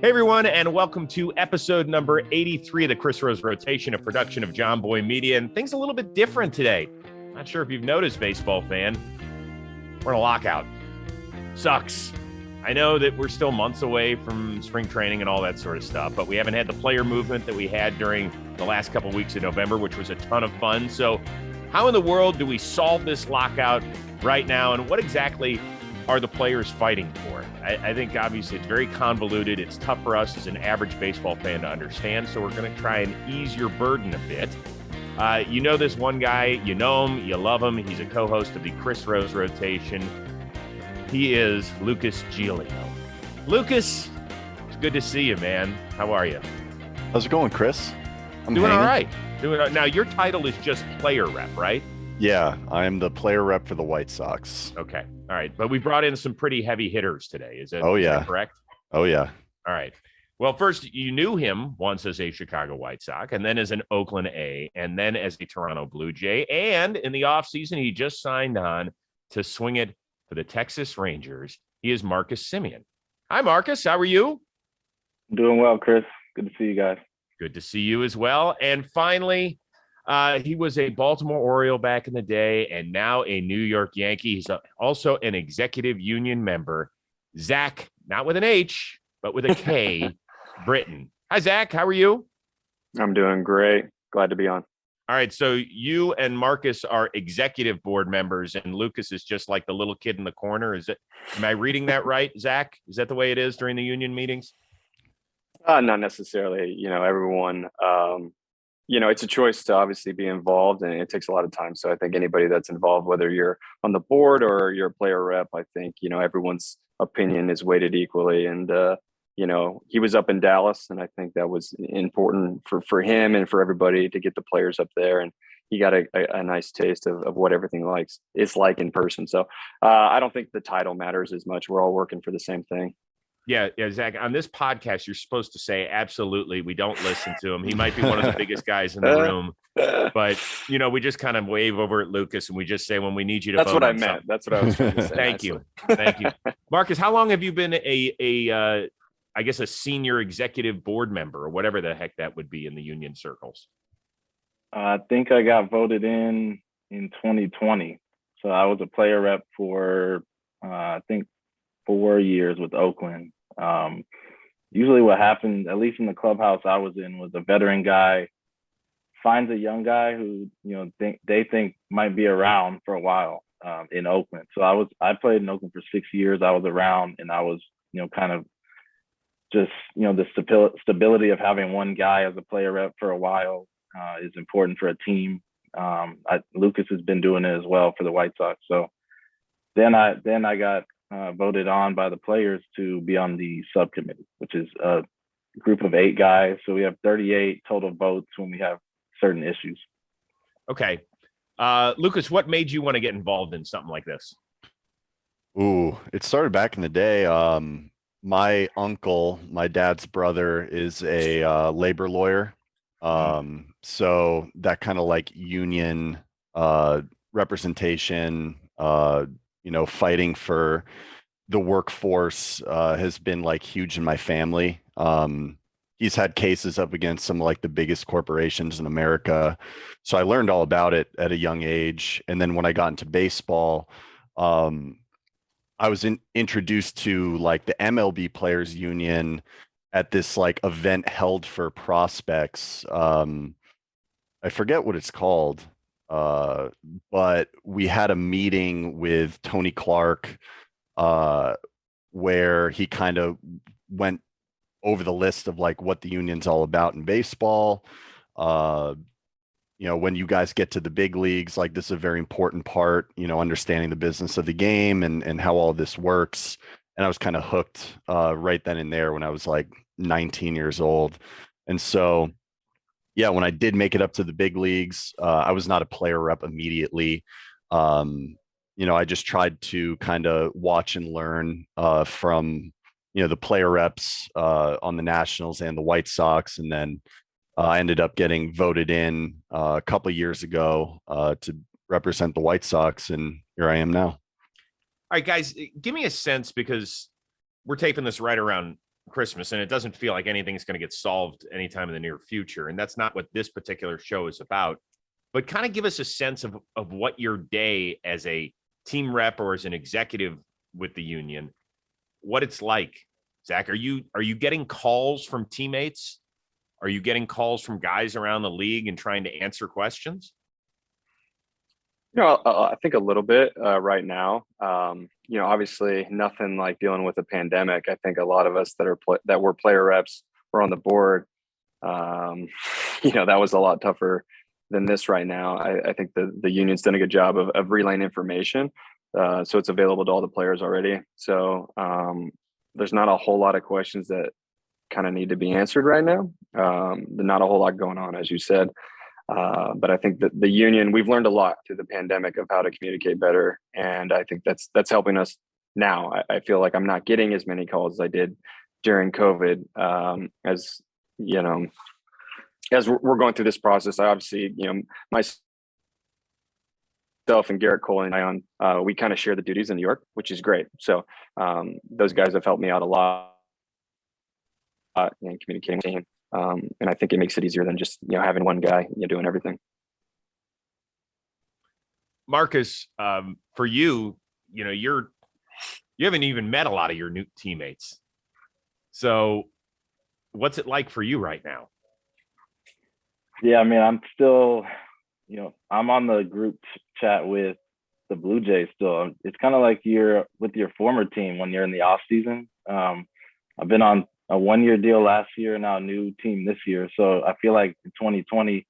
Hey, everyone, and welcome to episode number 83 of the Chris Rose Rotation, a production of JOMBOY Media. And things a little bit different today. Not sure if you've noticed, baseball fan. We're in a lockout. Sucks. I know that we're still months away from spring training and all that sort of stuff, but we haven't had the player movement that we had during the last couple of weeks of November, which was a ton of fun. So how in the world do we solve this lockout right now, and what exactly are the players fighting for? I think obviously it's very convoluted. It's tough for us as an average baseball fan to understand, so we're going to try and ease your burden a bit. You know this one guy, you know him, you love him. He's a co-host of the Chris Rose Rotation. He is Lucas Giolito. Lucas, it's good to see you, man. How are you? How's it going, Chris? I'm doing all right. Now, your title is just player rep, right? Yeah, I am the player rep for the White Sox. Okay. All right. But we brought in some pretty heavy hitters today. Is that correct? Oh, yeah. All right. Well, first, you knew him once as a Chicago White Sox, and then as an Oakland A, and then as a Toronto Blue Jay. And in the offseason, he just signed on to swing it for the Texas Rangers. He is Marcus Semien. Hi, Marcus. How are you? Doing well, Chris. Good to see you guys. Good to see you as well. And finally, he was a Baltimore Oriole back in the day and now a New York Yankee. He's also an executive union member. Zack, not with an H, but with a K, Britton. Hi, Zack. How are you? I'm doing great. Glad to be on. All right. So you and Marcus are executive board members, and Lucas is just like the little kid in the corner. Am I reading that right, Zack? Is that the way it is during the union meetings? Not necessarily. Everyone, it's a choice to obviously be involved, and it takes a lot of time. So I think anybody that's involved, whether you're on the board or you're a player rep, I think, everyone's opinion is weighted equally. And, he was up in Dallas, and I think that was important for him and for everybody to get the players up there. And he got a nice taste of what everything is like in person. So I don't think the title matters as much. We're all working for the same thing. Yeah, Zack, on this podcast, you're supposed to say, absolutely, we don't listen to him. He might be one of the biggest guys in the room. But, we just kind of wave over at Lucas and we just say, when we need you to That's vote what I on meant. something. That's what I was trying to say. Thank you. Thank you. Marcus, how long have you been a senior executive board member, or whatever the heck that would be in the union circles? I think I got voted in 2020. So I was a player rep for, I think, 4 years with Oakland. Usually what happened, at least in the clubhouse I was in, was a veteran guy finds a young guy who, they think might be around for a while in Oakland. So I played in Oakland for 6 years. I was around, and I was, kind of just, the stability of having one guy as a player rep for a while is important for a team. Lucas has been doing it as well for the White Sox. So then I got voted on by the players to be on the subcommittee, which is a group of 8 guys. So we have 38 total votes when we have certain issues. Okay. Lucas, what made you want to get involved in something like this? Ooh, it started back in the day. My uncle, my dad's brother, is a labor lawyer. So that kind of like union representation, fighting for the workforce has been like huge in my family. He's had cases up against some of like the biggest corporations in America. So I learned all about it at a young age. And then when I got into baseball, I was introduced to like the MLB Players Union at this like event held for prospects. I forget what it's called. But we had a meeting with Tony Clark where he kind of went over the list of like what the union's all about in baseball. When you guys get to the big leagues, like this is a very important part, understanding the business of the game and how all this works. And I was kind of hooked right then and there when I was like 19 years old. And so yeah, when I did make it up to the big leagues, I was not a player rep immediately. I just tried to kind of watch and learn from, the player reps on the Nationals and the White Sox. And then I ended up getting voted in a couple of years ago to represent the White Sox. And here I am now. All right, guys, give me a sense, because we're taping this right around Christmas, and it doesn't feel like anything's going to get solved anytime in the near future. And that's not what this particular show is about. But kind of give us a sense of what your day as a team rep or as an executive with the union, what it's like. Zach, are you getting calls from teammates? Are you getting calls from guys around the league and trying to answer questions? I think a little bit right now. Obviously nothing like dealing with a pandemic. I think a lot of us that were player reps were on the board. That was a lot tougher than this right now. I think the union's done a good job of relaying information. So it's available to all the players already. So there's not a whole lot of questions that kind of need to be answered right now. Not a whole lot going on, as you said. But I think that the union, we've learned a lot through the pandemic of how to communicate better. And I think that's helping us now. I feel like I'm not getting as many calls as I did during COVID. As we're going through this process, I obviously, myself and Garrett Cole and Ion, we kind of share the duties in New York, which is great. So those guys have helped me out a lot in communicating. And I think it makes it easier than just having one guy doing everything. Marcus, for you, you haven't even met a lot of your new teammates. So what's it like for you right now? Yeah, I mean, I'm still, I'm on the group chat with the Blue Jays still. It's kind of like you're with your former team when you're in the off season. I've been on a 1-year deal last year, now a new team this year. So I feel like in 2020,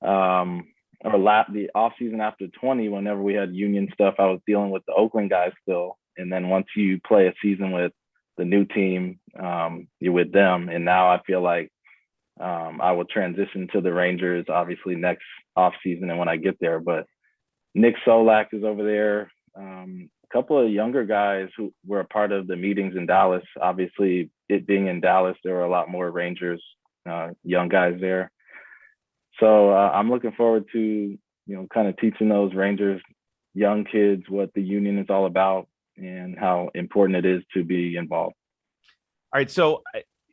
the off season after 20, whenever we had union stuff, I was dealing with the Oakland guys still. And then once you play a season with the new team, you're with them. And now I feel like I will transition to the Rangers, obviously next off season and when I get there. But Nick Solak is over there. A couple of younger guys who were a part of the meetings in Dallas. Obviously, it being in Dallas, there were a lot more Rangers, young guys there. So I'm looking forward to, kind of teaching those Rangers young kids what the union is all about and how important it is to be involved. All right. So,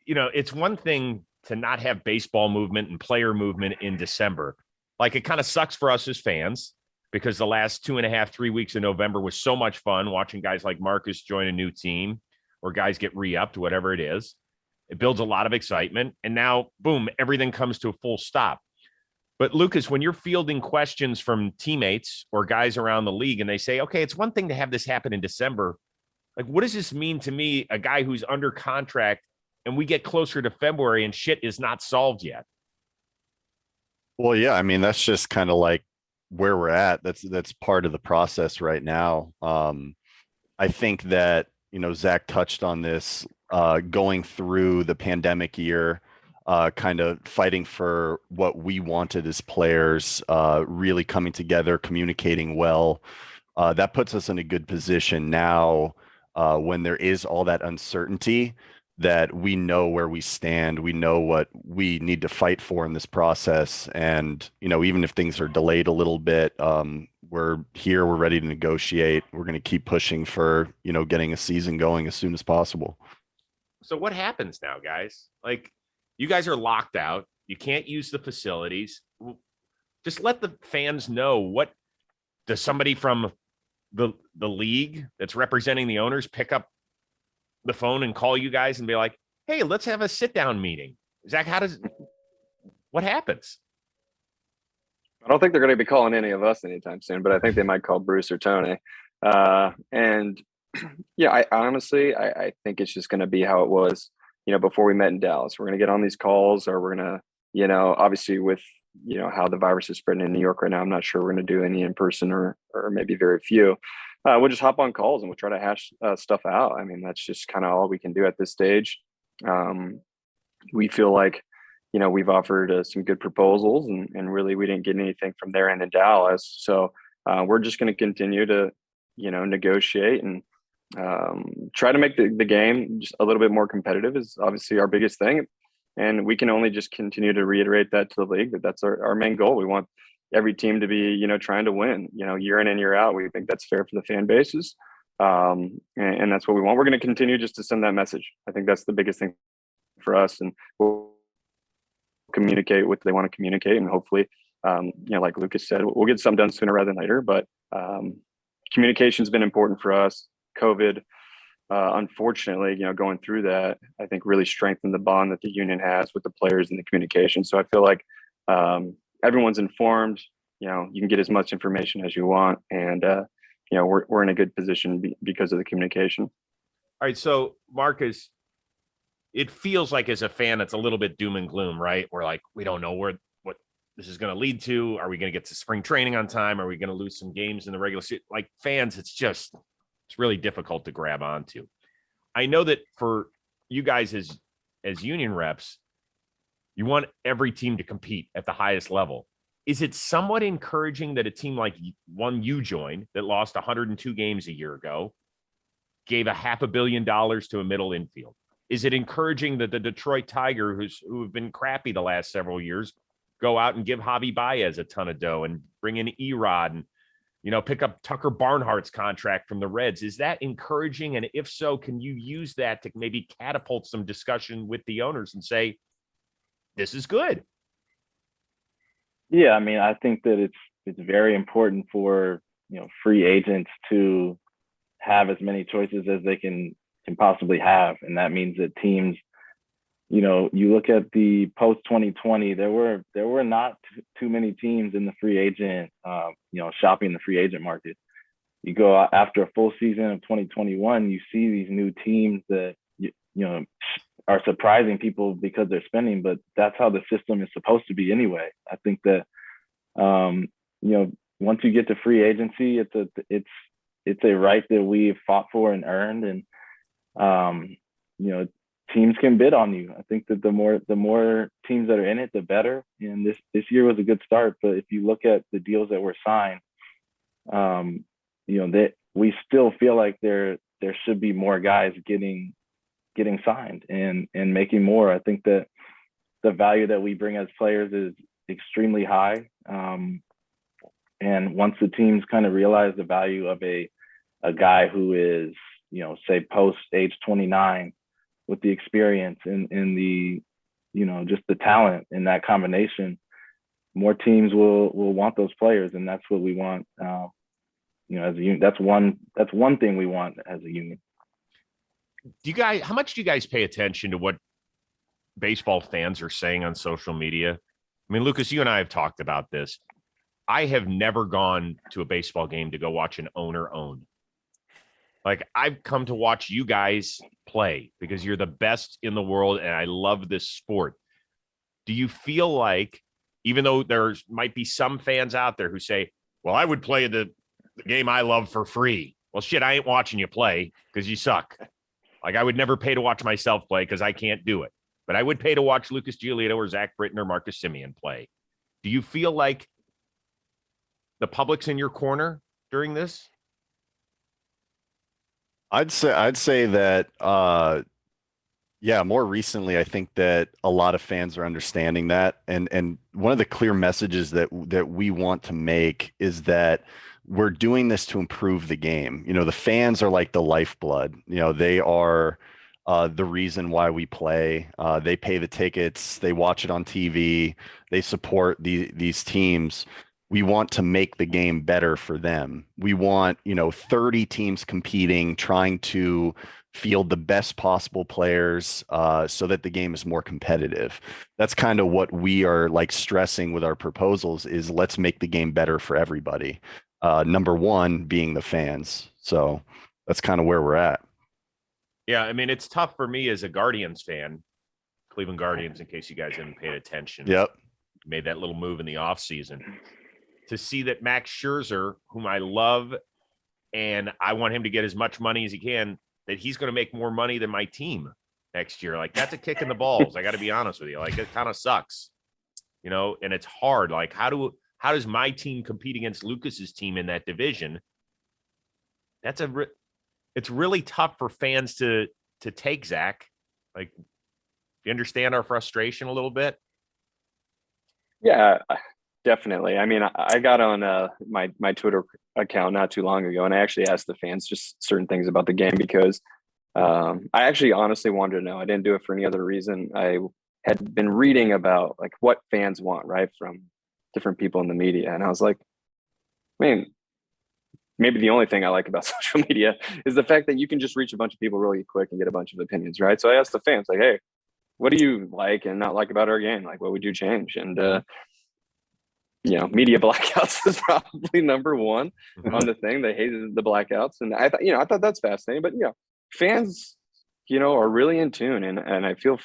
it's one thing to not have baseball movement and player movement in December. Like, it kind of sucks for us as fans because the last 2.5, 3 weeks of November was so much fun watching guys like Marcus join a new team or guys get re-upped, whatever it is. It builds a lot of excitement. And now, boom, everything comes to a full stop. But Lucas, when you're fielding questions from teammates or guys around the league and they say, okay, it's one thing to have this happen in December. Like, what does this mean to me, a guy who's under contract, and we get closer to February and shit is not solved yet? Well, yeah, I mean, that's just kind of like where we're at. That's part of the process right now. I think that, Zach touched on this, going through the pandemic year, kind of fighting for what we wanted as players, really coming together, communicating well. That puts us in a good position now, when there is all that uncertainty, that we know where we stand, we know what we need to fight for in this process. And, even if things are delayed a little bit, we're here, we're ready to negotiate. We're going to keep pushing for, getting a season going as soon as possible. So what happens now, guys? Like, you guys are locked out. You can't use the facilities. Just let the fans know. What does somebody from the league that's representing the owners pick up the phone and call you guys and be like, hey, let's have a sit down meeting? Zach, what happens? I don't think they're going to be calling any of us anytime soon, but I think they might call Bruce or Tony. And yeah, I honestly think it's just going to be how it was, before we met in Dallas. We're going to get on these calls, or we're going to, obviously with, how the virus is spreading in New York right now, I'm not sure we're going to do any in person or maybe very few. We'll just hop on calls and we'll try to hash stuff out. I mean, that's just kind of all we can do at this stage. We feel like, we've offered some good proposals, and really we didn't get anything from their end in Dallas. So we're just going to continue to, negotiate and try to make the game just a little bit more competitive is obviously our biggest thing. And we can only just continue to reiterate that to the league, that's our main goal. We want every team to be, trying to win, year in and year out. We think that's fair for the fan bases. And that's what we want. We're going to continue just to send that message. I think that's the biggest thing for us, and we'll communicate what they want to communicate, and hopefully, like Lucas said, we'll get something done sooner rather than later. But communication's been important for us. COVID, unfortunately, going through that, I think really strengthened the bond that the union has with the players and the communication. So I feel like everyone's informed. You can get as much information as you want, and we're in a good position because of the communication. All right, so Marcus, it feels like as a fan, it's a little bit doom and gloom, right? We're like, we don't know what this is going to lead to. Are we going to get to spring training on time? Are we going to lose some games in the regular season? Like fans, it's really difficult to grab onto. I know that for you guys as union reps, you want every team to compete at the highest level. Is it somewhat encouraging that a team like one you joined that lost 102 games a year ago gave $500 million to a middle infield? Is it encouraging that the Detroit Tigers, who have been crappy the last several years, go out and give Javi Baez a ton of dough and bring in Erod and, pick up Tucker Barnhart's contract from the Reds? Is that encouraging? And if so, can you use that to maybe catapult some discussion with the owners and say, this is good? Yeah, I mean, I think that it's very important for free agents to have as many choices as they can possibly have, and that means that teams, you look at the post 2020, there were not too many teams in the free agent, shopping the free agent market. You go after a full season of 2021, you see these new teams that are surprising people because they're spending, but that's how the system is supposed to be anyway. I think that once you get to free agency, it's a right that we've fought for and earned, and teams can bid on you. I think that the more teams that are in it, the better. And this year was a good start, but if you look at the deals that were signed, that we still feel like there should be more guys getting signed and making more. I think that the value that we bring as players is extremely high. And once the teams kind of realize the value of a guy who is, say post age 29 with the experience and the, just the talent in that combination, more teams will want those players. And that's what we want, as a union. That's one thing we want as a union. How much do you guys pay attention to what baseball fans are saying on social media? I mean, Lucas, you and I have talked about this. I have never gone to a baseball game to go watch an owner own. Like, I've come to watch you guys play because you're the best in the world and I love this sport. Do you feel like, even though there might be some fans out there who say, well, I would play the game I love for free. Well, shit, I ain't watching you play because you suck. Like, I would never pay to watch myself play because I can't do it. But I would pay to watch Lucas Giolito or Zack Britton or Marcus Semien play. Do you feel like the public's in your corner during this? I'd say that more recently I think that a lot of fans are understanding that, and one of the clear messages that we want to make is that we're doing this to improve the game. The fans are like the lifeblood. They are the reason why we play. They pay the tickets, they watch it on TV, they support these teams. We want to make the game better for them. We want, 30 teams competing, trying to field the best possible players so that the game is more competitive. That's kind of what we are like stressing with our proposals is let's make the game better for everybody. Number one being the fans. So that's kind of where we're at. Yeah, I mean, it's tough for me as a Guardians fan, Cleveland Guardians, in case you guys haven't paid attention. Yep. Made that little move in the offseason. To see that Max Scherzer, whom I love, and I want him to get as much money as he can, that he's going to make more money than my team next year. Like, that's a kick in the balls. I got to be honest with you. Like, it kind of sucks, and it's hard. Like, how does my team compete against Lucas's team in that division? It's really tough for fans to take, Zach. Like, you understand our frustration a little bit? Yeah, Definitely. I mean, I got on my Twitter account not too long ago, and I actually asked the fans just certain things about the game because I actually honestly wanted to know. I didn't do it for any other reason. I had been reading about like what fans want, right, from different people in the media, and I was like, I mean, maybe the only thing I like about social media is the fact that you can just reach a bunch of people really quick and get a bunch of opinions, right? So I asked the fans, like, hey, what do you like and not like about our game? Like, what would you change? And media blackouts is probably number one on the thing. They hated the blackouts, and I thought that's fascinating. But fans, are really in tune, and I feel,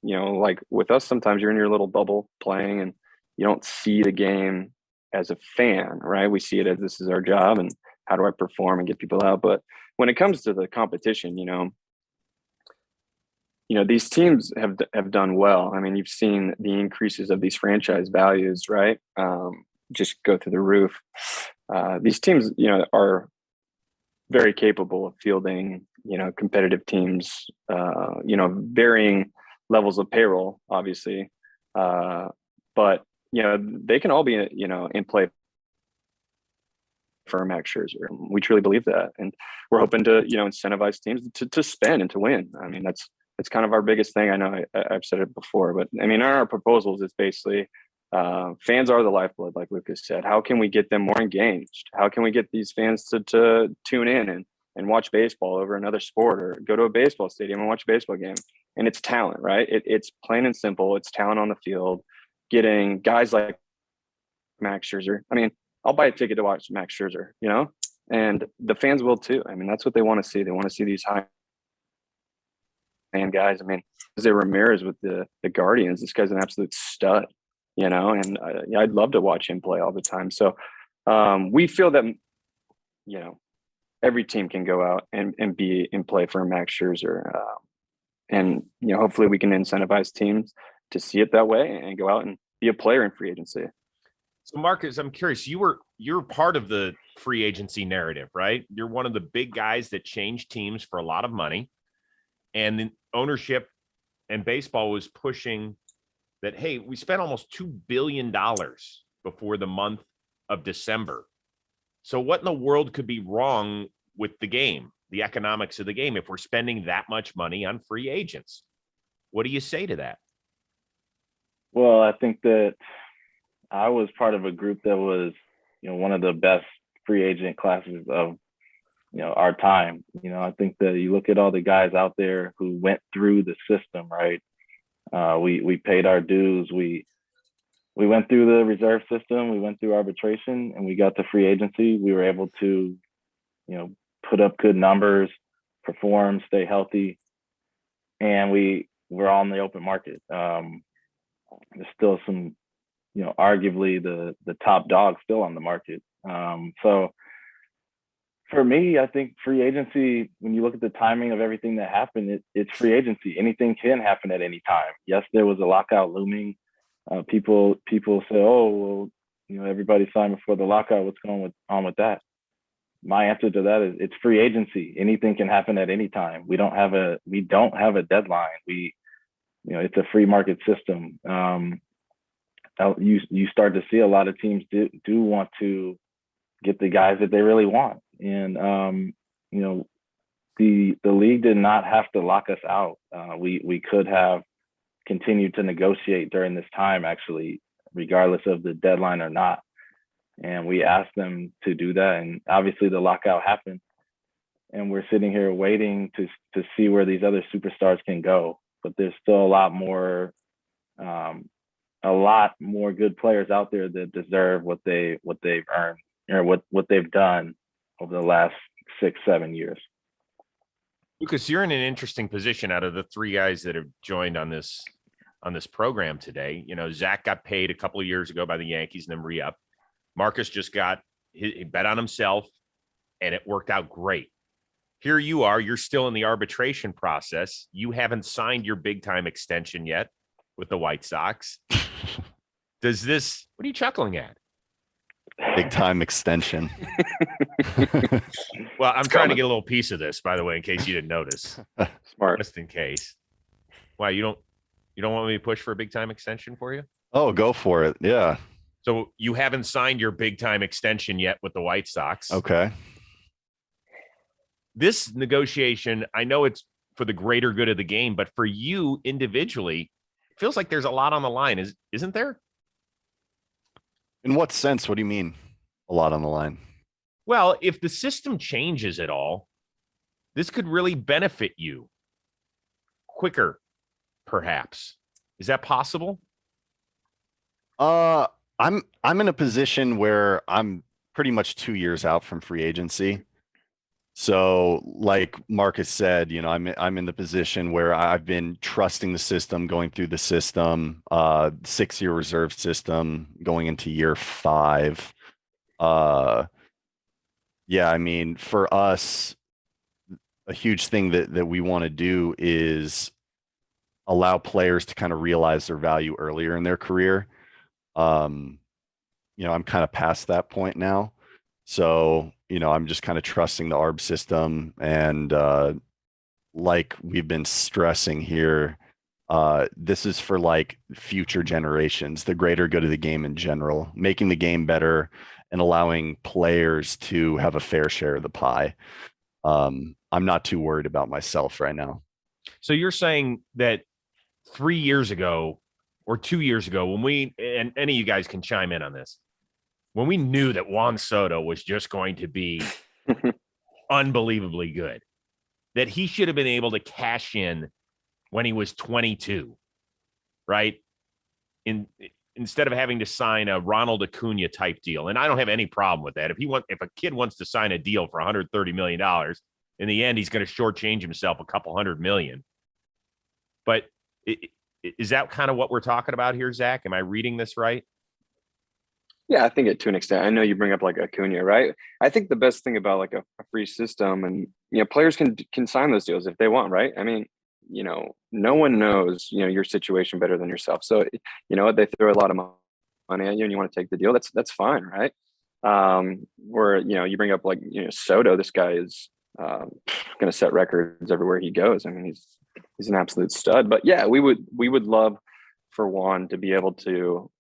like with us, sometimes you're in your little bubble playing, and you don't see the game as a fan, right? We see it as this is our job, and how do I perform and get people out? But when it comes to the competition, these teams have done well. I mean, you've seen the increases of these franchise values, right? Just go through the roof. These teams, are very capable of fielding, competitive teams, varying levels of payroll, obviously. But, they can all be, in play for Max Scherzer. We truly believe that. And we're hoping to, incentivize teams to spend and to win. I mean, it's kind of our biggest thing. I know I've said it before, but I mean, our proposals is basically fans are the lifeblood, like Lucas said. How can we get them more engaged? How can we get these fans to tune in and watch baseball over another sport, or go to a baseball stadium and watch a baseball game? And it's talent, right? It's plain and simple. It's talent on the field, getting guys like Max Scherzer. I mean, I'll buy a ticket to watch Max Scherzer, and the fans will too. I mean, that's what they want to see. They want to see these high guys. I mean, Jose Ramirez with the Guardians, this guy's an absolute stud, and I'd love to watch him play all the time. So we feel that, every team can go out and be in play for Max Scherzer. And, hopefully we can incentivize teams to see it that way and go out and be a player in free agency. So Marcus, I'm curious, you're part of the free agency narrative, right? You're one of the big guys that changed teams for a lot of money. And the ownership and baseball was pushing that, hey, we spent almost $2 billion before the month of December. So what in the world could be wrong with the game, the economics of the game, if we're spending that much money on free agents? What do you say to that? Well, I think that I was part of a group that was, one of the best free agent classes of our time. I think that you look at all the guys out there who went through the system, right? We paid our dues. We went through the reserve system. We went through arbitration, and we got to free agency. We were able to, put up good numbers, perform, stay healthy, and we were all in the open market. There's still some, arguably the top dog still on the market. So for me, I think free agency, when you look at the timing of everything that happened, it's free agency. Anything can happen at any time. Yes, there was a lockout looming. People say, oh, well, everybody signed before the lockout. What's going on with that? My answer to that is it's free agency. Anything can happen at any time. We don't have a deadline. It's a free market system. You start to see a lot of teams do want to get the guys that they really want. And, the league did not have to lock us out. We could have continued to negotiate during this time, actually, regardless of the deadline or not. And we asked them to do that. And obviously the lockout happened. And we're sitting here waiting to see where these other superstars can go. But there's still a lot more good players out there that deserve what they've earned, or what they've done over the last 6-7 years. Lucas, you're in an interesting position out of the three guys that have joined on this program today. Zach got paid a couple of years ago by the Yankees and then re-up. Marcus just he bet on himself, and it worked out great. Here you are, you're still in the arbitration process. You haven't signed your big time extension yet with the White Sox. What are you chuckling at? Big time extension. Well, I'm trying to get a little piece of this, by the way, in case you didn't notice. Smart. Just in case. Why, you don't want me to push for a big time extension for you? Oh, go for it. Yeah. So you haven't signed your big time extension yet with the White Sox. Okay. This negotiation, I know it's for the greater good of the game, but for you individually, it feels like there's a lot on the line. Isn't there? In what sense? What do you mean? A lot on the line. Well, if the system changes at all, this could really benefit you quicker, perhaps. Is that possible? I'm in a position where I'm pretty much 2 years out from free agency. So, like Marcus said, I'm in the position where I've been trusting the system, going through the system, 6-year reserve system, going into year 5. Yeah, I mean, for us, a huge thing that we want to do is allow players to kind of realize their value earlier in their career. I'm kind of past that point now. So, I'm just kind of trusting the ARB system. And like we've been stressing here, this is for like future generations, the greater good of the game in general, making the game better and allowing players to have a fair share of the pie. I'm not too worried about myself right now. So you're saying that 3 years ago or 2 years ago, when we, and any of you guys can chime in on this, when we knew that Juan Soto was just going to be unbelievably good, that he should have been able to cash in when he was 22, right? Instead of having to sign a Ronald Acuna type deal. And I don't have any problem with that. If a kid wants to sign a deal for $130 million, in the end, he's going to shortchange himself a couple $100 million. But is that kind of what we're talking about here, Zach? Am I reading this right? Yeah, I think it to an extent. I know you bring up like Acuna, right? I think the best thing about like a free system, and players can sign those deals if they want, right? I mean, no one knows your situation better than yourself. So they throw a lot of money at you, and you want to take the deal. That's fine, right? Where you bring up like Soto, this guy is going to set records everywhere he goes. I mean, he's an absolute stud. But yeah, we would love for Juan to be able to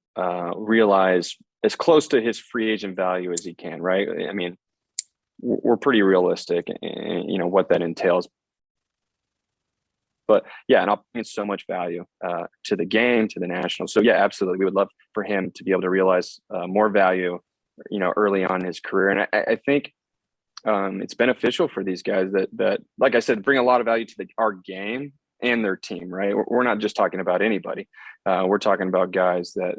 realize as close to his free agent value as he can, right? I mean, we're pretty realistic in what that entails. But yeah, and I'll bring so much value to the game, to the Nationals. So yeah, absolutely, we would love for him to be able to realize more value, early on in his career. And I think it's beneficial for these guys that, like I said, bring a lot of value to our game and their team, right? We're not just talking about anybody. We're talking about guys that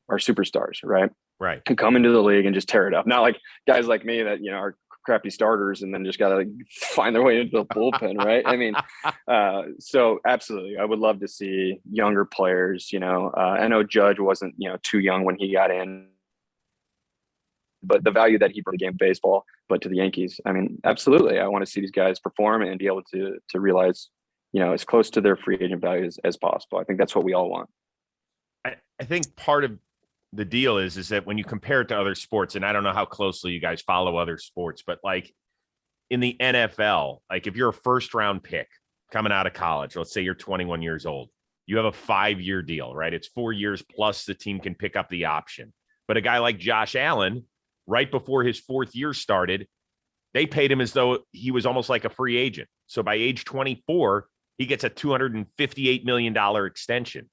are superstars, right? Right. Who come into the league and just tear it up. Not like guys like me that, are crappy starters and then just got to find their way into the bullpen, right? I mean, so absolutely, I would love to see younger players. I know Judge wasn't, too young when he got in, but the value that he brought to the game of baseball, but to the Yankees, I mean, absolutely, I want to see these guys perform and be able to realize, as close to their free agent value as possible. I think that's what we all want. I think part of the deal is that when you compare it to other sports, and I don't know how closely you guys follow other sports, but like in the NFL, like if you're a first round pick coming out of college, let's say you're 21 years old, you have a 5-year deal, right? It's 4 years plus the team can pick up the option. But a guy like Josh Allen, right before his 4th year started, they paid him as though he was almost like a free agent. So by age 24, he gets a $258 million extension.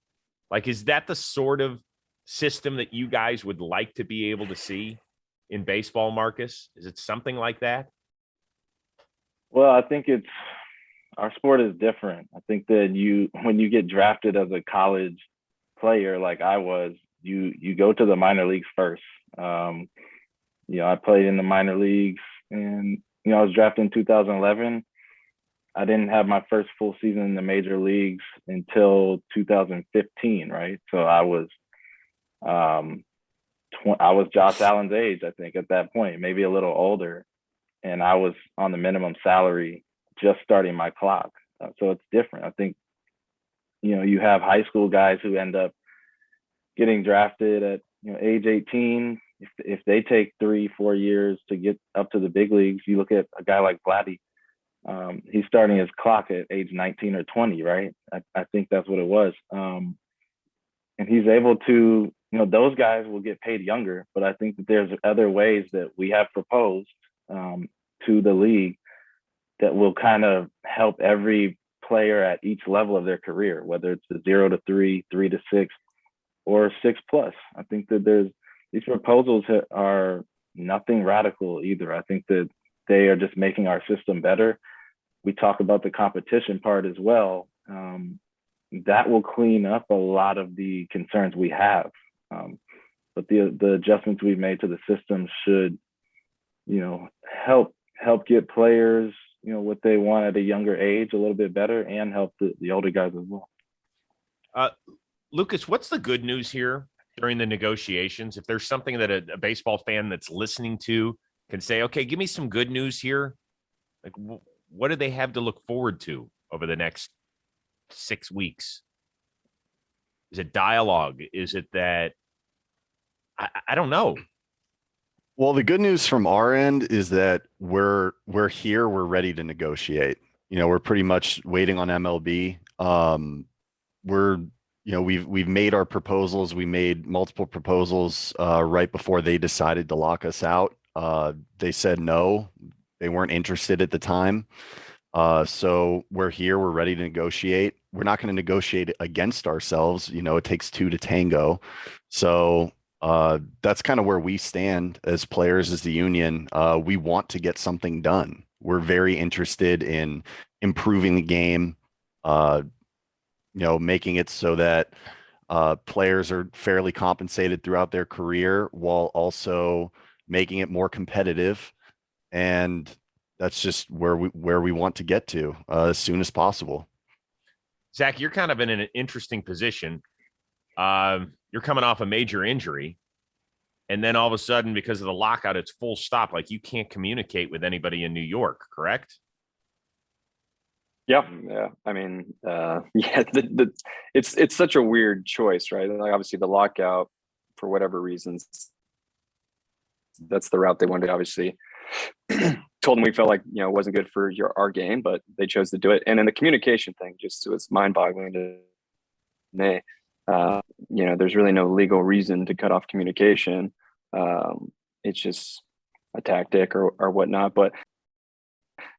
Like, is that the sort of system that you guys would like to be able to see in baseball, Marcus? Is it something like that? Well, I think our sport is different. I think that when you get drafted as a college player, like I was, you go to the minor leagues first. I played in the minor leagues, and I was drafted in 2011. I didn't have my first full season in the major leagues until 2015, right? So I was Josh Allen's age, I think, at that point, maybe a little older, and I was on the minimum salary, just starting my clock. So it's different. I think, you have high school guys who end up getting drafted at age 18. If they take 3-4 years to get up to the big leagues, you look at a guy like Vladdy. He's starting his clock at age 19 or 20, right? I think that's what it was. And he's able to those guys will get paid younger, but I think that there's other ways that we have proposed to the league that will kind of help every player at each level of their career, whether it's the 0 to 3, 3 to 6, or 6+. I think that these proposals are nothing radical either. I think that they are just making our system better. We talk about the competition part as well. That will clean up a lot of the concerns we have. But the adjustments we've made to the system should, help get players, what they want at a younger age a little bit better, and help the older guys as well. Lucas, what's the good news here during the negotiations? If there's something that a baseball fan that's listening to can say, okay, give me some good news here. Like, what do they have to look forward to over the next 6 weeks? Is it dialogue? Is it that I don't know. Well, the good news from our end is that we're here. We're ready to negotiate. We're pretty much waiting on MLB. We've made our proposals. We made multiple proposals right before they decided to lock us out. They said no. They weren't interested at the time. So we're here. We're ready to negotiate. We're not going to negotiate against ourselves. It takes two to tango. So that's kind of where we stand as players, as the union. We want to get something done. We're very interested in improving the game, making it so that players are fairly compensated throughout their career while also making it more competitive. And that's just where we want to get to as soon as possible. Zach, you're kind of in an interesting position. You're coming off a major injury, and then all of a sudden, because of the lockout, it's full stop. Like, you can't communicate with anybody in New York, correct? Yeah. I mean, it's such a weird choice, right? Like, obviously the lockout, for whatever reasons, that's the route they wanted. Obviously, told them we felt like it wasn't good for our game, but they chose to do it. And then the communication thing, just it's mind-boggling to me. There's really no legal reason to cut off communication. It's just a tactic or whatnot. But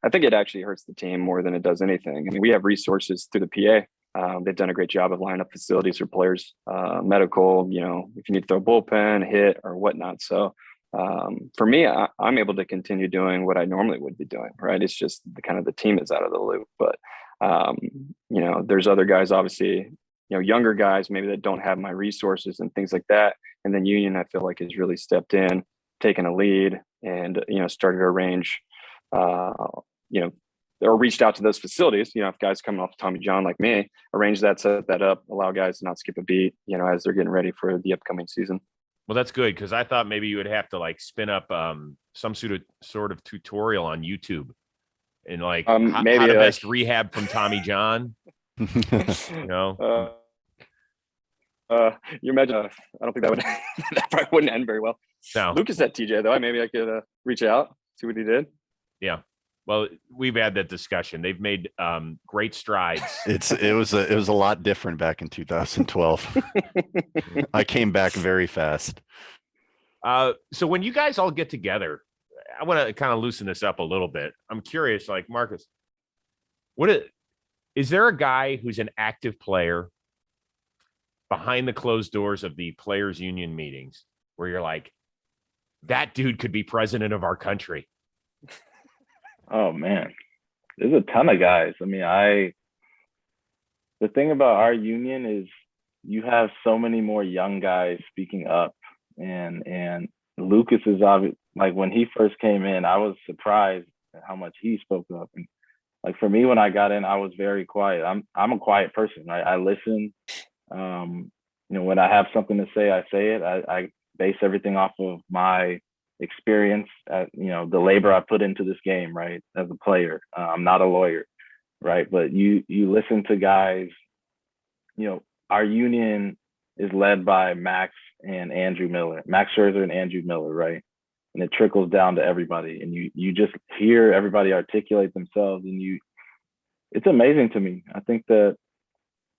I think it actually hurts the team more than it does anything. I mean, we have resources through the PA. They've done a great job of lining up facilities for players, medical, if you need to throw a bullpen, hit, or whatnot. So for me, I'm able to continue doing what I normally would be doing, right? It's just the team is out of the loop. But, there's other guys, obviously, younger guys maybe that don't have my resources and things like that. And then union, I feel like, has really stepped in, taken a lead, and, started to arrange, or reached out to those facilities, if guys coming off Tommy John like me, arrange that, set that up, allow guys to not skip a beat, as they're getting ready for the upcoming season. Well, that's good, because I thought maybe you would have to spin up some sort of tutorial on YouTube and maybe how to best rehab from Tommy John. You imagine? I don't think that would that probably wouldn't end very well. No. Lucas at TJ though. Maybe I could reach out, see what he did. Yeah. Well, we've had that discussion. They've made great strides. It was a lot different back in 2012. I came back very fast. So when you guys all get together, I want to kind of loosen this up a little bit. I'm curious, Marcus, is there a guy who's an active player behind the closed doors of the players union meetings where you're like, that dude could be president of our country? Oh man, there's a ton of guys. I mean, the thing about our union is you have so many more young guys speaking up, and Lucas is obvious. When he first came in, I was surprised at how much he spoke up. And for me, when I got in, I was very quiet. I'm a quiet person. I listen. When I have something to say, I say it. I base everything off of my experience at the labor I put into this game, right, as a player. I'm not a lawyer, right? But you listen to guys. Our union is led by Max Scherzer and Andrew Miller, right? And it trickles down to everybody, and you just hear everybody articulate themselves, and it's amazing to me. I think that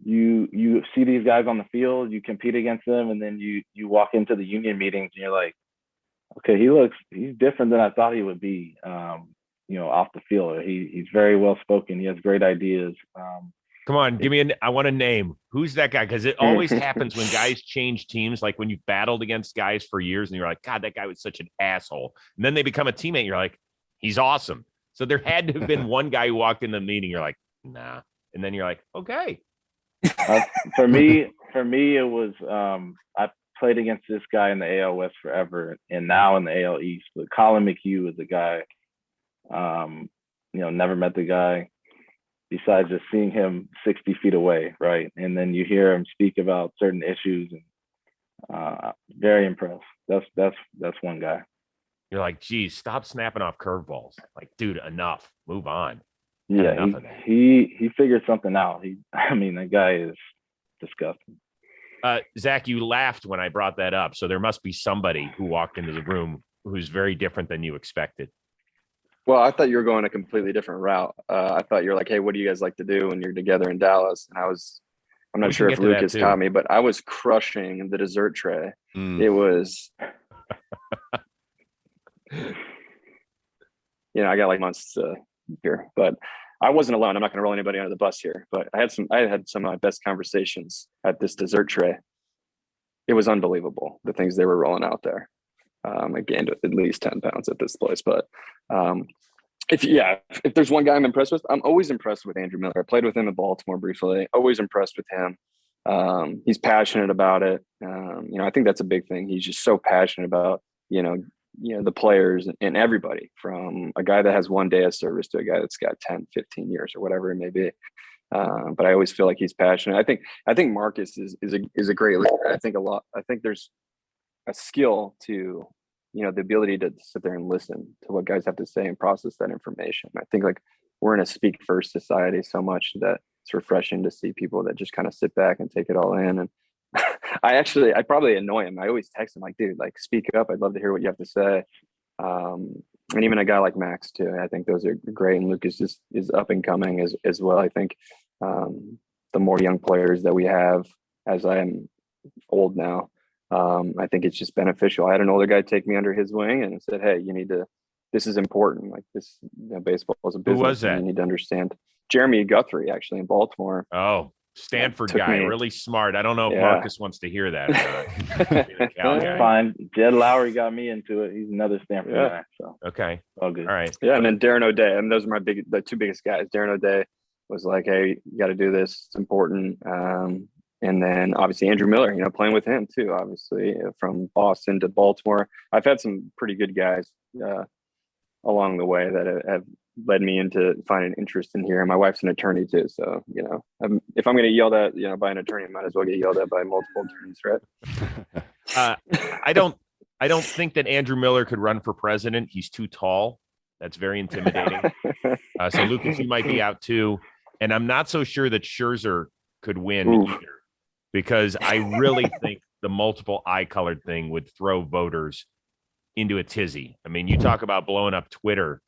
you see these guys on the field, you compete against them, and then you walk into the union meetings and you're like, okay, he's different than I thought he would be. Off the field, he's very well spoken. He has great ideas. Come on, I want a name. Who's that guy? Because it always happens when guys change teams, like when you've battled against guys for years and you're like, God, that guy was such an asshole. And then they become a teammate. And you're like, he's awesome. So there had to have been one guy who walked in the meeting. You're like, nah. And then you're like, okay. For me, it was, I played against this guy in the AL West forever and now in the AL East. But Colin McHugh is a guy, never met the guy. Besides just seeing him 60 feet away, right? And then you hear him speak about certain issues, and very impressed. That's one guy. You're like, geez, stop snapping off curveballs. Like, dude, enough. Move on. Yeah, he figured something out. That guy is disgusting. Zach, you laughed when I brought that up. So there must be somebody who walked into the room who's very different than you expected. Well, I thought you were going a completely different route. I thought you're like, hey, what do you guys like to do when you're together in Dallas? And I'm not sure if Lucas caught me, but I was crushing the dessert tray. It was, I got like months here, but I wasn't alone. I'm not going to roll anybody under the bus here, but I had some of my best conversations at this dessert tray. It was unbelievable, the things they were rolling out there. I gained at least 10 pounds at this place, but if there's one guy I'm impressed with, I'm always impressed with Andrew Miller. I played with him in Baltimore briefly. Always impressed with him. He's passionate about it. I think that's a big thing. He's just so passionate about, the players and everybody, from a guy that has one day of service to a guy that's got 10, 15 years or whatever it may be. But I always feel like he's passionate. I think Marcus is a great leader. I think there's a skill to, the ability to sit there and listen to what guys have to say and process that information. I think like we're in a speak first society so much that it's refreshing to see people that just kind of sit back and take it all in. And I probably annoy him. I always text him like, dude, like speak up. I'd love to hear what you have to say. And even a guy like Max too. I think those are great. And Lucas is up and coming as well. I think the more young players that we have, as I am old now, I think it's just beneficial. I had an older guy take me under his wing and said, hey, this is important. Like this, baseball is a business. Who was that? And you need to understand. Jeremy Guthrie, actually, in Baltimore. Oh, Stanford guy, really smart. I don't know if Marcus wants to hear that. That's fine. Jed Lowry got me into it. He's another Stanford guy. So okay, all good. All right. Yeah, and then Darren O'Day, and those are the two biggest guys. Darren O'Day was like, hey, you got to do this. It's important. And then obviously Andrew Miller, playing with him too, obviously from Boston to Baltimore. I've had some pretty good guys along the way that have led me into finding interest in here. And my wife's an attorney too. So, if I'm going to yelled at, by an attorney, I might as well get yelled at by multiple attorneys, right? I don't think that Andrew Miller could run for president. He's too tall. That's very intimidating. So Lucas, you might be out too. And I'm not so sure that Scherzer could win either, because I really think the multiple eye colored thing would throw voters into a tizzy. I mean, you talk about blowing up Twitter.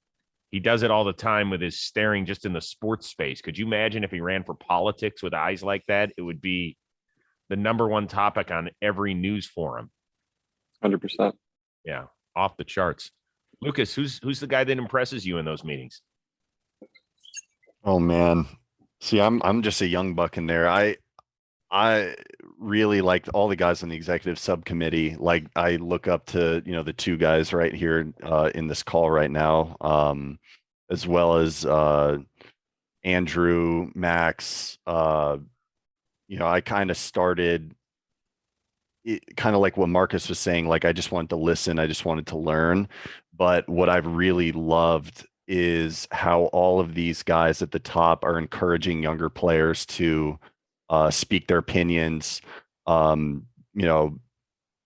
He does it all the time with his staring just in the sports space. Could you imagine if he ran for politics with eyes like that? It would be the number one topic on every news forum. 100%. Yeah, off the charts. Lucas, who's the guy that impresses you in those meetings? Oh man. See, I'm just a young buck in there. I really like all the guys on the executive subcommittee. Like I look up to, the two guys right here in this call right now, as well as Andrew, Max. I kind of started kind of like what Marcus was saying, like I just wanted to listen. I just wanted to learn. But what I've really loved is how all of these guys at the top are encouraging younger players to speak their opinions,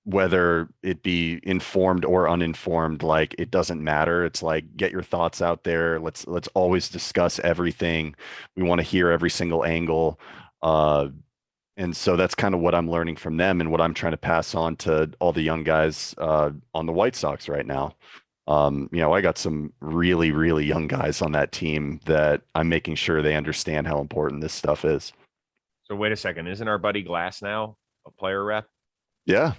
whether it be informed or uninformed, like it doesn't matter. It's like, get your thoughts out there. Let's always discuss everything. We want to hear every single angle. And so that's kind of what I'm learning from them and what I'm trying to pass on to all the young guys on the White Sox right now. I got some really, really young guys on that team that I'm making sure they understand how important this stuff is. So wait a second. Isn't our buddy Glass now a player rep? Yeah.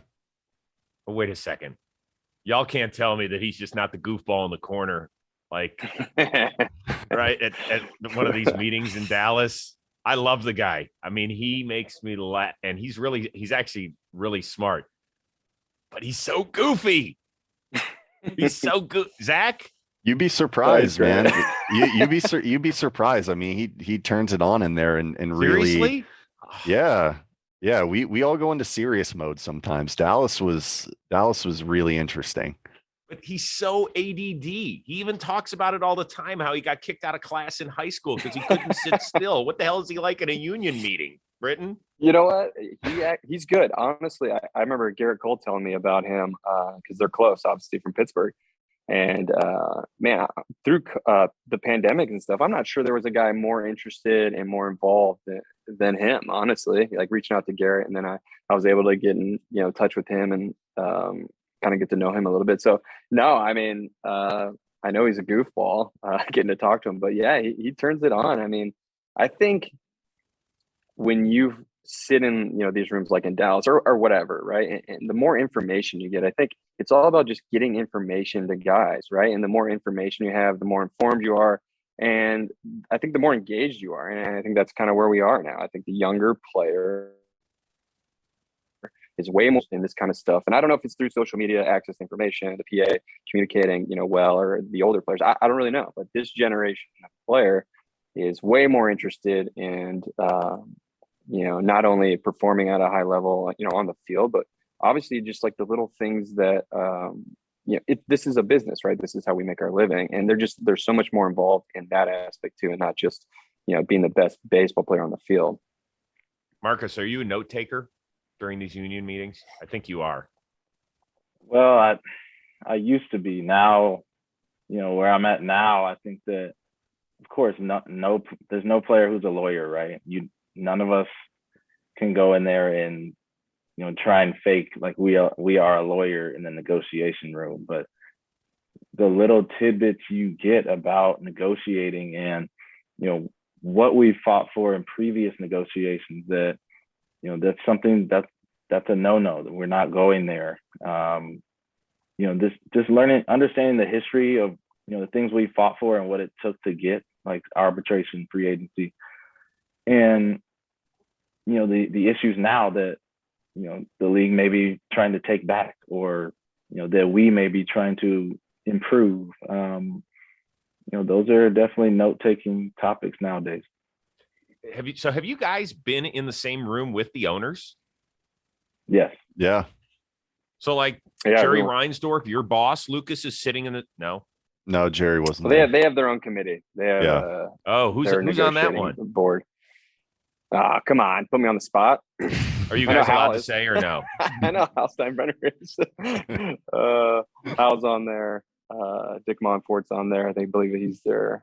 Oh, wait a second. Y'all can't tell me that he's just not the goofball in the corner, like right at one of these meetings in Dallas. I love the guy. I mean, he makes me laugh, and he's actually really smart, but he's so goofy. He's so good. Zach, you'd be surprised, man. You'd be surprised. I mean, he turns it on in there and really, seriously? yeah. Yeah, we all go into serious mode sometimes. Dallas was really interesting. But he's so ADD. He even talks about it all the time, how he got kicked out of class in high school because he couldn't sit still. What the hell is he like in a union meeting, Britton? You know what? He's good. Honestly, I remember Garrett Cole telling me about him because they're close, obviously, from Pittsburgh. And man, through the pandemic and stuff, I'm not sure there was a guy more interested and more involved than him, honestly, like reaching out to Garrett. And then I was able to get in, touch with him and kind of get to know him a little bit. So no, I mean, I know he's a goofball getting to talk to him, but yeah, he turns it on. I mean, I think when you sit in, these rooms like in Dallas or whatever, right? And the more information you get, I think it's all about just getting information to guys, right? And the more information you have, the more informed you are. And I think the more engaged you are. And I think that's kind of where we are now. I think the younger player is way more in this kind of stuff. And I don't know if it's through social media, access to information, the PA communicating, well, or the older players. I don't really know. But this generation of player is way more interested in, not only performing at a high level, on the field, but obviously just like the little things that, this is a business, right? This is how we make our living. And there's so much more involved in that aspect too. And not just, being the best baseball player on the field. Marcus, are you a note taker during these union meetings? I think you are. Well, I used to be. Now, where I'm at now, I think that, of course, there's no player who's a lawyer, right? None of us can go in there and try and fake like we are a lawyer in the negotiation room. But the little tidbits you get about negotiating and what we fought for in previous negotiations, that that's something that's a no-no, that we're not going there. Just understanding the history of the things we fought for and what it took to get, like arbitration, free agency, and the issues now that the league may be trying to take back, or that we may be trying to improve. Those are definitely note-taking topics nowadays. Have you guys been in the same room with the owners? Yes. Yeah. So Jerry Reinsdorf, your boss, Lucas, is sitting in the No, Jerry wasn't. Well, they have their own committee. They have, who's on that one? Board. Come on, put me on the spot. Are you guys allowed to say or no? I know Hal Steinbrenner is. Hal's on there. Dick Monfort's on there. I believe he's their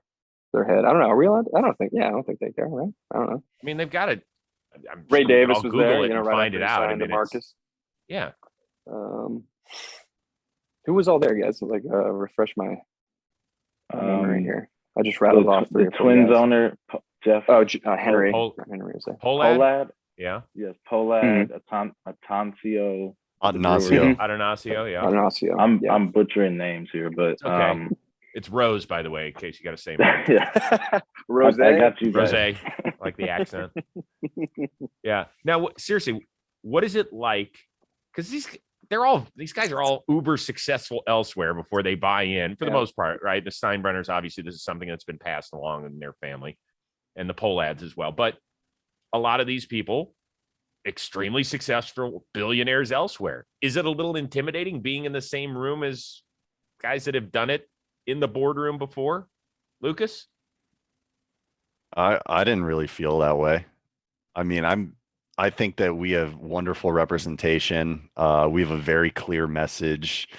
head. I don't know. Are we allowed? I don't think they care, right? I don't know. I mean, they've got it. Ray Davis was Google there. it and right find after it out. I mean, Marcus. Yeah. Who was all there, guys? Refresh my memory here. I just rattled off the Twins owner, Jeff. Oh, Henry. Henry was there. Polad. Yeah. Yes, Polad. Atancio. Atanasio. Atanasio. Yeah. Atanasio. I'm butchering names here, but okay. It's Rose, by the way, in case you got to say. Yeah. Rose. I got you. Rose, like the accent. Yeah. Now, seriously, what is it like? Because these guys are all uber successful elsewhere before they buy in, for the most part, right? The Steinbrenners, obviously, this is something that's been passed along in their family, and the Polads as well. But a lot of these people, extremely successful billionaires elsewhere. Is it a little intimidating being in the same room as guys that have done it in the boardroom before? Lucas? I didn't really feel that way. I mean, I think that we have wonderful representation. We have a very clear message.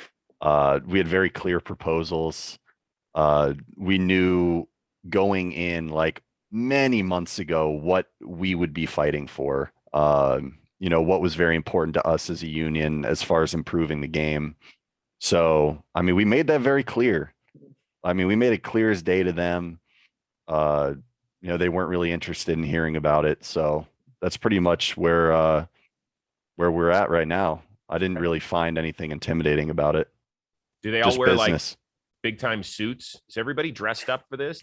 We had very clear proposals. We knew going in like many months ago what we would be fighting for. What was very important to us as a union as far as improving the game. So, I mean, we made that very clear. I mean, we made it clear as day to them. They weren't really interested in hearing about it. So that's pretty much where we're at right now. I didn't really find anything intimidating about it. Do they all Just wear business. like big time suits? Is everybody dressed up for this?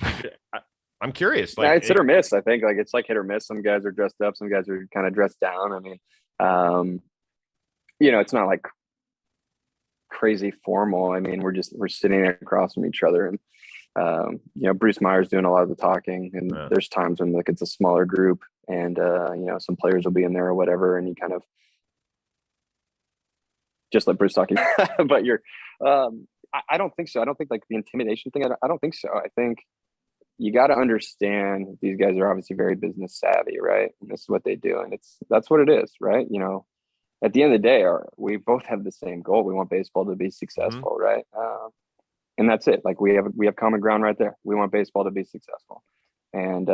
I'm curious. Yeah, Like, it's hit or miss. I think like it's like hit or miss. Some guys are dressed up, some guys are kind of dressed down. I mean, it's not like crazy formal. I mean, we're sitting across from each other, and Bruce Meyer's doing a lot of the talking, and there's times when like it's a smaller group, and some players will be in there or whatever, and you kind of just let Bruce talking. But I don't think so. I don't think like the intimidation thing. I don't think so. I think you got to understand these guys are obviously very business savvy, right? And this is what they do, and that's what it is, right? At the end of the day, we both have the same goal. We want baseball to be successful, right? And that's it. Like we have common ground right there. We want baseball to be successful. And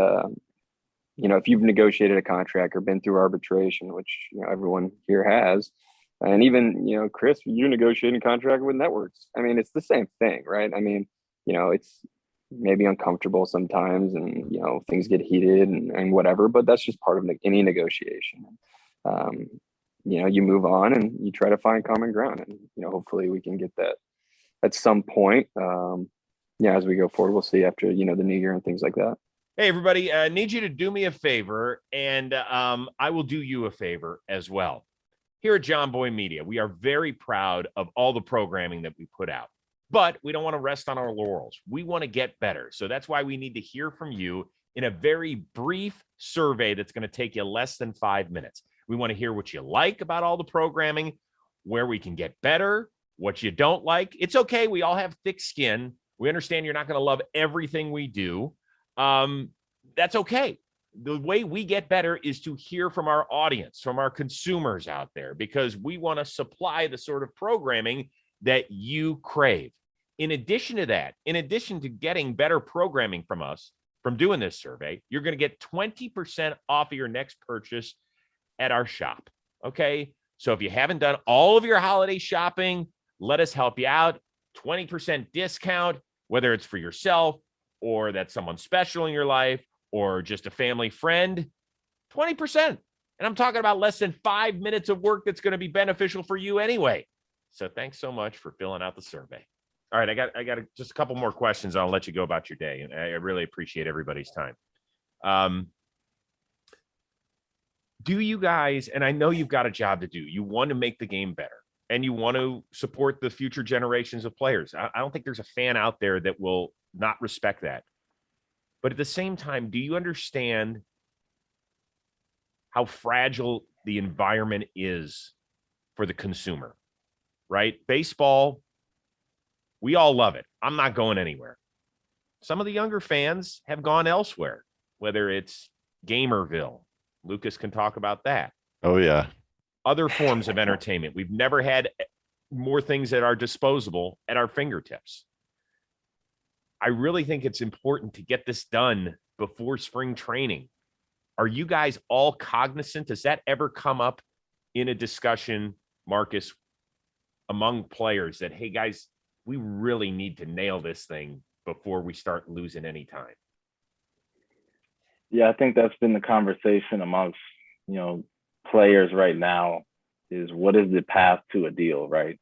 if you've negotiated a contract or been through arbitration, which everyone here has, and even Chris, you negotiated a contract with networks. I mean, it's the same thing, right? I mean, it's maybe uncomfortable sometimes, and things get heated and whatever. But that's just part of any negotiation. You move on and you try to find common ground, and hopefully we can get that at some point. As we go forward, we'll see after the new year and things like that. Hey everybody, I need you to do me a favor, and I will do you a favor as well. Here at JOMBOY Media, we are very proud of all the programming that we put out, but we don't want to rest on our laurels. We want to get better. So that's why we need to hear from you in a very brief survey that's going to take you less than 5 minutes. We want to hear what you like about all the programming, where we can get better, what you don't like. It's okay. We all have thick skin. We understand you're not going to love everything we do. That's okay. The way we get better is to hear from our audience, from our consumers out there, because we want to supply the sort of programming that you crave. In addition to that, in addition to getting better programming from us, from doing this survey, you're going to get 20% off of your next purchase at our shop. Okay. So if you haven't done all of your holiday shopping, let us help you out. 20% discount, whether it's for yourself or that's someone special in your life or just a family friend, 20%. And I'm talking about less than 5 minutes of work that's going to be beneficial for you anyway. So thanks so much for filling out the survey. All right. I got just a couple more questions. I'll let you go about your day. And I really appreciate everybody's time. Do you guys, and I know you've got a job to do, you want to make the game better and you want to support the future generations of players. I don't think there's a fan out there that will not respect that. But at the same time, do you understand how fragile the environment is for the consumer, right? Baseball, we all love it. I'm not going anywhere. Some of the younger fans have gone elsewhere, whether it's Gamerville. Lucas can talk about that. Oh, yeah. Other forms of entertainment. We've never had more things at our disposal, at our fingertips. I really think it's important to get this done before spring training. Are you guys all cognizant? Does that ever come up in a discussion, Marcus, among players that, hey, guys, we really need to nail this thing before we start losing any time? Yeah, I think that's been the conversation amongst, players right now is what is the path to a deal, right?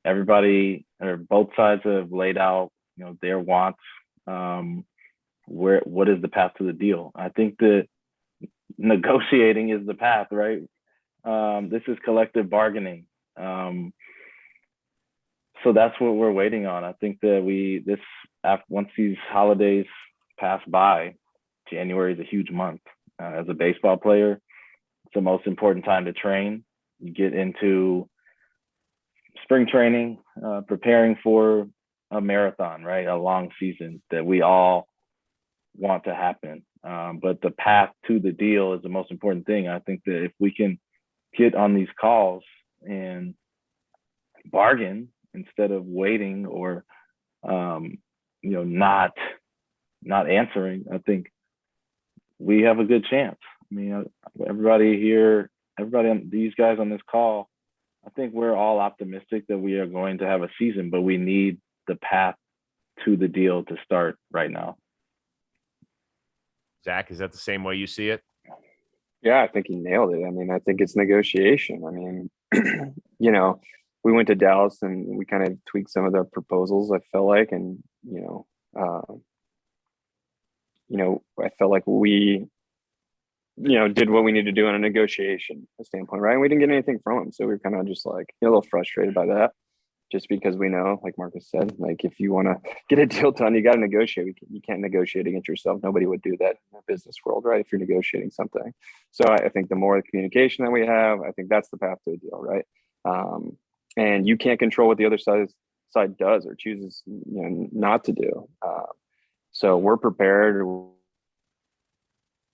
Everybody or both sides have laid out, their wants. What is the path to the deal? I think that negotiating is the path, right? This is collective bargaining. So that's what we're waiting on. I think that once these holidays pass by, January is a huge month. As a baseball player, it's the most important time to train. You get into spring training, preparing for a marathon, right? A long season that we all want to happen. But the path to the deal is the most important thing. I think that if we can get on these calls and bargain instead of waiting or, not answering, I think we have a good chance. I mean, these guys on this call, I think we're all optimistic that we are going to have a season, but we need the path to the deal to start right now. Zach, is that the same way you see it? Yeah, I think he nailed it. I mean, I think it's negotiation. I mean, we went to Dallas and we kind of tweaked some of the proposals, I felt like, and I felt like we, did what we needed to do in a negotiation standpoint, right? And we didn't get anything from him. So we were kind of just like a little frustrated by that. Just because we know, like Marcus said, like if you want to get a deal done, you got to negotiate. You can't negotiate against yourself. Nobody would do that in the business world, right? If you're negotiating something. So I think the more communication that we have, I think that's the path to a deal, right? And you can't control what the other side does or chooses, not to do. So we're prepared.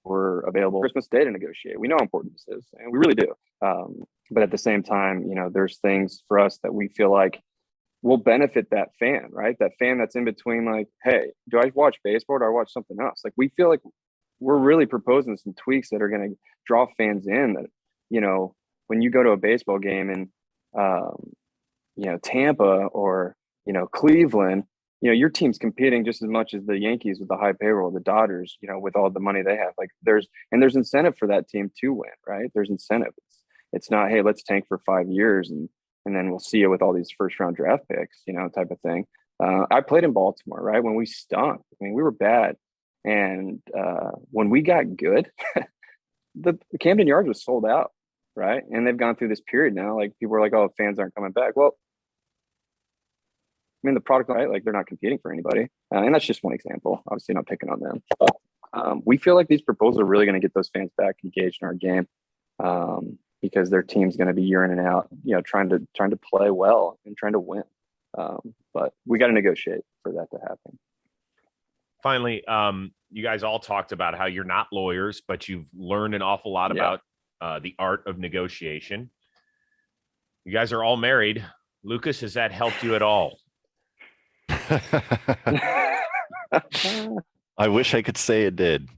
We're available Christmas Day to negotiate. We know how important this is, and we really do. But at the same time, there's things for us that we feel like will benefit that fan, right? That fan that's in between, like, hey, do I watch baseball or do I watch something else? Like, we feel like we're really proposing some tweaks that are going to draw fans in that, when you go to a baseball game in, Tampa or, Cleveland, your team's competing just as much as the Yankees with the high payroll, the Dodgers, with all the money they have. Like there's incentive for that team to win, right? There's incentive. It's not, hey, let's tank for 5 years and then we'll see you with all these first round draft picks, type of thing. I played in Baltimore, right? When we stunk, I mean, we were bad. And when we got good, the Camden Yards was sold out, right? And they've gone through this period now. Like people are like, oh, fans aren't coming back. Well, I mean, the product, right? Like they're not competing for anybody. And that's just one example. Obviously not picking on them. But, we feel like these proposals are really going to get those fans back engaged in our game. Because their team's going to be year in and out, trying to play well and trying to win. But we got to negotiate for that to happen. Finally, you guys all talked about how you're not lawyers, but you've learned an awful lot about the art of negotiation. You guys are all married. Lucas, has that helped you at all? I wish I could say it did.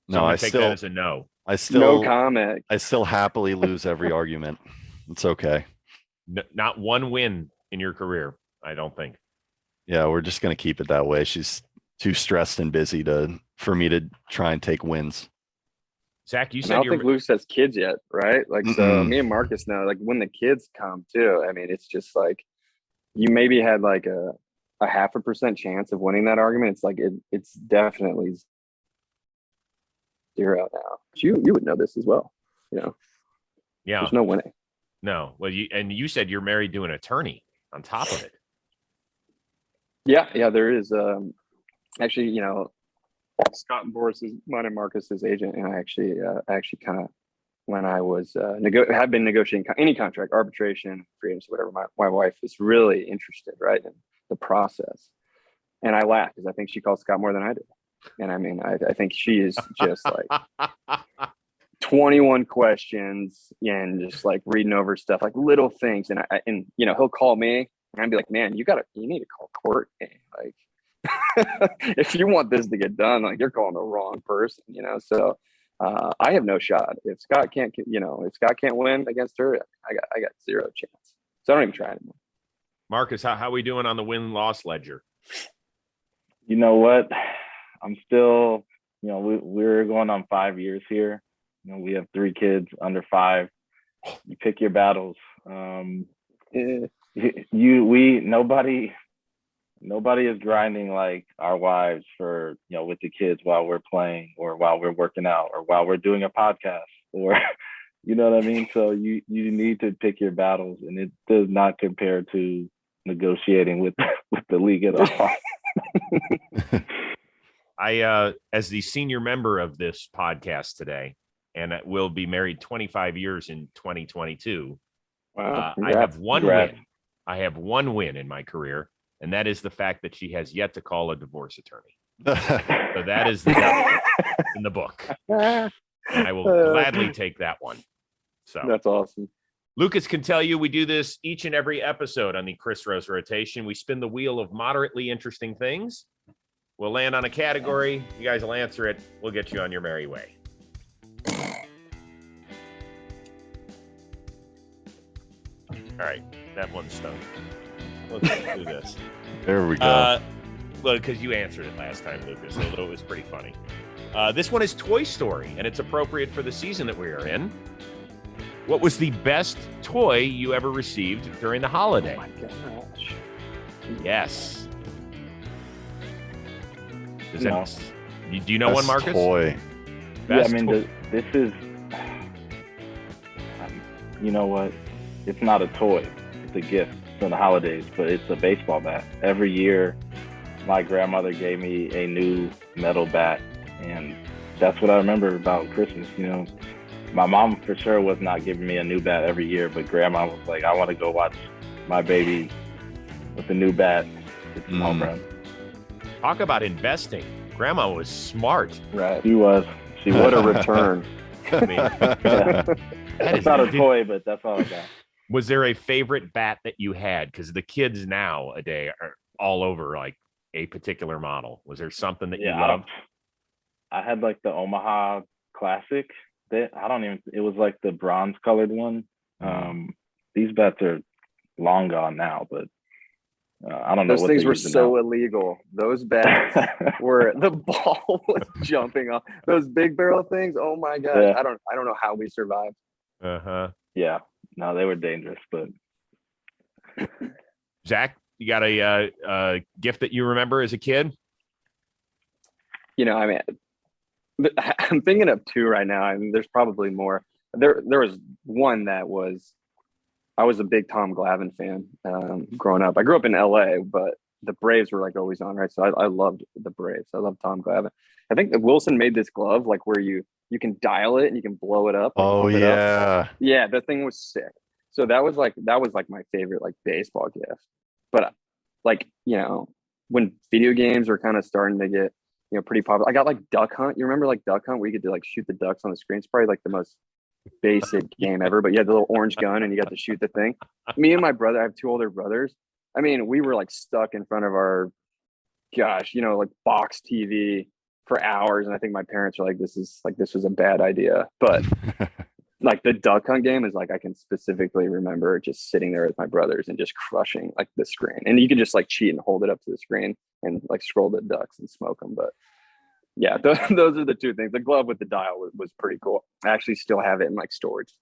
No, I take still that as a no. No comment. I still happily lose every argument. It's okay. Not one win in your career, I don't think. Yeah, we're just gonna keep it that way. She's too stressed and busy for me to try and take wins. Zach, you said I don't think Lucas has kids yet, right? Like, so me and Marcus know, like when the kids come too, I mean, it's just like you maybe had like a 0.5% chance of winning that argument. It's like it's definitely 0 now. You would know this as well, Yeah. There's no winning. No. Well, you said you're married to an attorney on top of it. Yeah, there is. Actually, Scott and Boris is mine and Marcus's agent, and I actually kind of, when I was have been negotiating any contract, arbitration, free agency, whatever. My wife is really interested, right, in the process, and I laughed because I think she called Scott more than I did, and I mean, I think she is just like 21 questions and just like reading over stuff, like little things, and he'll call me and I'd be like, man, you need to call Courtney, like. If you want this to get done, like you're calling the wrong person, So I have no shot. If Scott can't win against her, I got 0 chance. So I don't even try anymore. Marcus, how are we doing on the win-loss ledger? You know what? I'm still, we're going on 5 years here. We have 3 kids under 5. You pick your battles. Nobody is grinding like our wives for, with the kids while we're playing or while we're working out or while we're doing a podcast or, you know what I mean? So you need to pick your battles, and it does not compare to negotiating with the league at all. I, as the senior member of this podcast today, and will be married 25 years in 2022. Wow. I have one win. I have one win in my career. And that is the fact that she has yet to call a divorce attorney. So that is the devil in the book. And I will gladly take that one. So that's awesome. Lucas can tell you we do this each and every episode on the Chris Rose rotation. We spin the wheel of moderately interesting things. We'll land on a category. You guys will answer it. We'll get you on your merry way. All right. That one stunk. Let's do this. There we go. Well, because you answered it last time, Lucas, although it was pretty funny. This one is Toy Story, and it's appropriate for the season that we are in. What was the best toy you ever received during the holiday? Oh my gosh. Yes. Does No. do you know one, Best Marcus? Toy. Best yeah, I mean, toy. this is, you know what? It's not a toy. It's a gift for the holidays, but it's a baseball bat. Every year, my grandmother gave me a new metal bat, and that's what I remember about Christmas. You know, my mom for sure was not giving me a new bat every year, but grandma was like, I want to go watch my baby with the new bat. It's a home run. Talk about investing. Grandma was smart. Right. She was. She What was. a return. I mean, Yeah. that It's not a toy, but that's all I got. Was there a favorite bat that you had? Because the kids nowadays are all over like a particular model. Was there something that you loved? I had like the Omaha Classic. It was like the bronze colored one. These bats are long gone now, but I don't know. Those what things they're were using so now. illegal. Those bats where the ball was jumping off. Those big barrel things. Oh my gosh. Yeah. I don't know how we survived. Yeah, no, they were dangerous, but Zach, you got a gift that you remember as a kid? You know, I mean, I'm thinking of two right now. I mean, there's probably more. There was one that was, I was a big Tom Glavine fan growing up. I grew up in LA, but the Braves were like always on, right? So I loved the Braves. I love Tom Glavine. I think that Wilson made this glove like where you can dial it and you can blow it up. Oh pump it up. yeah. Yeah, that thing was sick. So that was like my favorite like baseball gift. But like, you know, when video games were kind of starting to get, you know, pretty popular, I got like Duck Hunt. You remember like Duck Hunt where you could like shoot the ducks on the screen? It's probably like the most basic game ever, but you had the little orange gun and you got to shoot the thing. Me and my brother, I have two older brothers. I mean, we were like stuck in front of our, gosh, you know, like box TV for hours. And I think my parents were like, this was a bad idea. But like the Duck Hunt game is like, I can specifically remember just sitting there with my brothers and just crushing like the screen. And you can just like cheat and hold it up to the screen and like scroll the ducks and smoke them. But yeah, those are the two things. The glove with the dial was pretty cool. I actually still have it in like storage.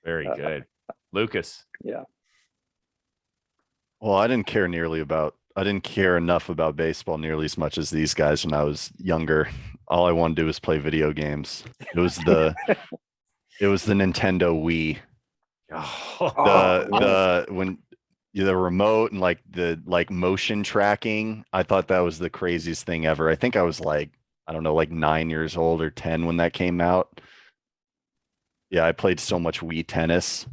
Very good. Lucas. Yeah. Well, I didn't care enough about baseball nearly as much as these guys when I was younger. All I wanted to do was play video games. It was the Nintendo Wii. The remote and like the like motion tracking. I thought that was the craziest thing ever. I think I was like, I don't know, like 9 years old or 10 when that came out. Yeah, I played so much Wii tennis.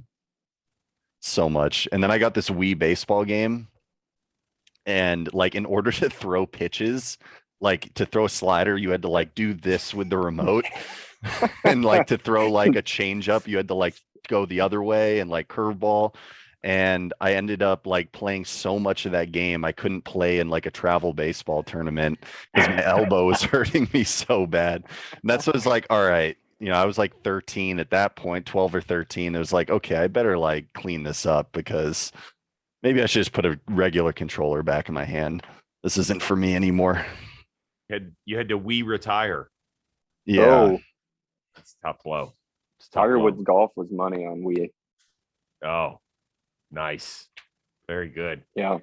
So much. And then I got this Wii baseball game. And like in order to throw pitches, like to throw a slider, you had to like do this with the remote. And like to throw like a change up, you had to like go the other way and like curveball. And I ended up like playing so much of that game, I couldn't play in like a travel baseball tournament because my elbow was hurting me so bad. And that's what I was like, all right, you know, I was like 13 at that point, 12 or 13. It was like, okay, I better like clean this up because maybe I should just put a regular controller back in my hand. This isn't for me anymore. You had to retire. Yeah. Oh, That's a tough blow. It's a tough Tiger blow. Woods golf was money on Wii. Oh, nice. Very good. Yeah.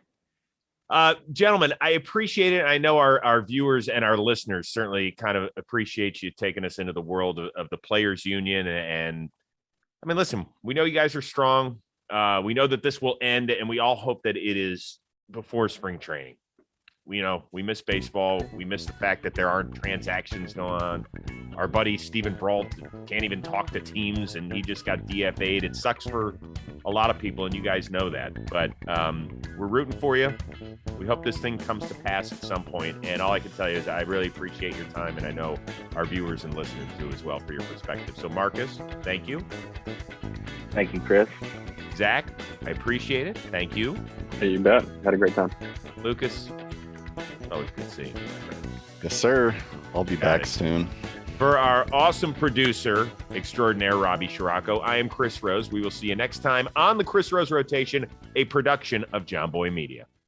Gentlemen, I appreciate it. I know our viewers and our listeners certainly kind of appreciate you taking us into the world of the Players Union. And I mean, listen, we know you guys are strong. We know that this will end, and we all hope that it is before spring training. We miss baseball. We miss the fact that there aren't transactions going on. Our buddy Stephen Brault can't even talk to teams, and he just got DFA'd. It sucks for a lot of people, and you guys know that. But we're rooting for you. We hope this thing comes to pass at some point. And all I can tell you is I really appreciate your time, and I know our viewers and listeners do as well for your perspective. So, Marcus, thank you. thank you, Chris. Zach, I appreciate it. Thank you. Hey, you bet. Had a great time. Lucas, always good seeing you, my friend. Yes, sir. I'll be back it. soon. For our awesome producer extraordinaire, Robbie Scirocco, I am Chris Rose. We will see you next time on the Chris Rose Rotation, a production of JOMBOY Media.